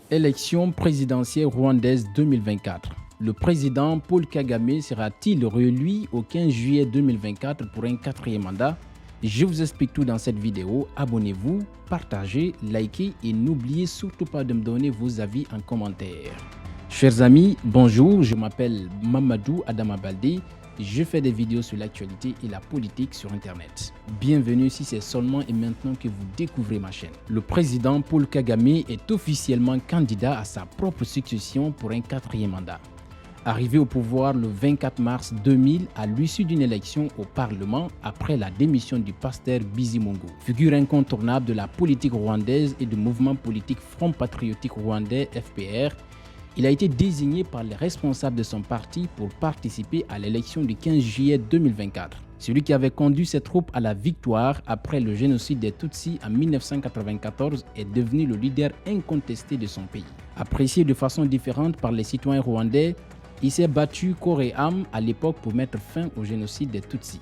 Élection présidentielle rwandaise 2024. Le président Paul Kagame sera-t-il réélu au 15 juillet 2024 pour un quatrième mandat? Je vous explique tout dans cette vidéo. Abonnez-vous, partagez, likez et n'oubliez surtout pas de me donner vos avis en commentaire. Chers amis, bonjour, je m'appelle Mamadou Adama Baldé. Je fais des vidéos sur l'actualité et la politique sur Internet. Bienvenue si c'est seulement et maintenant que vous découvrez ma chaîne. Le président Paul Kagame est officiellement candidat à sa propre succession pour un quatrième mandat. Arrivé au pouvoir le 24 mars 2000 à l'issue d'une élection au Parlement après la démission du pasteur Bizimungu, figure incontournable de la politique rwandaise et du mouvement politique Front Patriotique Rwandais FPR, il a été désigné par les responsables de son parti pour participer à l'élection du 15 juillet 2024. Celui qui avait conduit ses troupes à la victoire après le génocide des Tutsis en 1994 est devenu le leader incontesté de son pays. Apprécié de façon différente par les citoyens rwandais, il s'est battu corps et âme à l'époque pour mettre fin au génocide des Tutsis.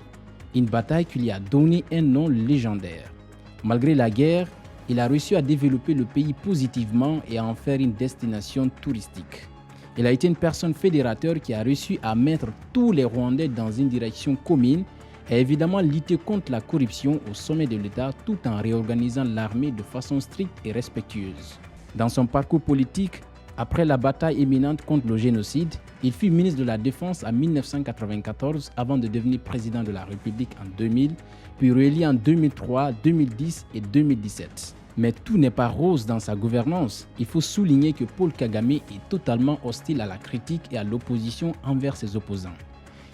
Une bataille qui lui a donné un nom légendaire. Malgré la guerre, il a réussi à développer le pays positivement et à en faire une destination touristique. Il a été une personne fédérateur qui a réussi à mettre tous les Rwandais dans une direction commune et évidemment lutter contre la corruption au sommet de l'État tout en réorganisant l'armée de façon stricte et respectueuse. Dans son parcours politique, après la bataille imminente contre le génocide, il fut ministre de la Défense en 1994 avant de devenir président de la République en 2000, puis réélu en 2003, 2010 et 2017. Mais tout n'est pas rose dans sa gouvernance. Il faut souligner que Paul Kagame est totalement hostile à la critique et à l'opposition envers ses opposants.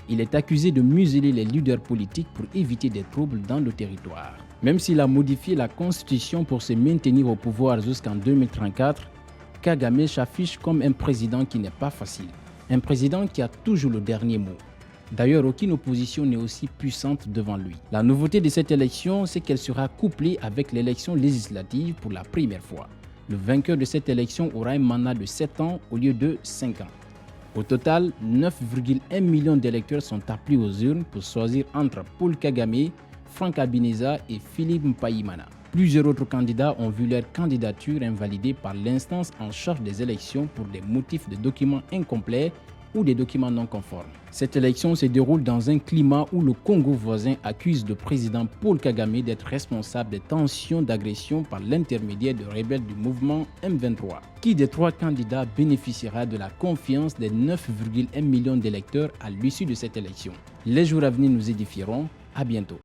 Il est accusé de museler les leaders politiques pour éviter des troubles dans le territoire. Même s'il a modifié la constitution pour se maintenir au pouvoir jusqu'en 2034, Kagame s'affiche comme un président qui n'est pas facile. Un président qui a toujours le dernier mot. D'ailleurs, aucune opposition n'est aussi puissante devant lui. La nouveauté de cette élection, c'est qu'elle sera couplée avec l'élection législative pour la première fois. Le vainqueur de cette élection aura un mandat de 7 ans au lieu de 5 ans. Au total, 9,1 millions d'électeurs sont appelés aux urnes pour choisir entre Paul Kagame, Frank Habineza et Philippe Mpayimana. Plusieurs autres candidats ont vu leur candidature invalidée par l'instance en charge des élections pour des motifs de documents incomplets ou des documents non conformes. Cette élection se déroule dans un climat où le Congo voisin accuse le président Paul Kagame d'être responsable des tensions d'agression par l'intermédiaire de rebelles du mouvement M23. Qui des trois candidats bénéficiera de la confiance des 9,1 millions d'électeurs à l'issue de cette élection? Les jours à venir nous édifieront. À bientôt.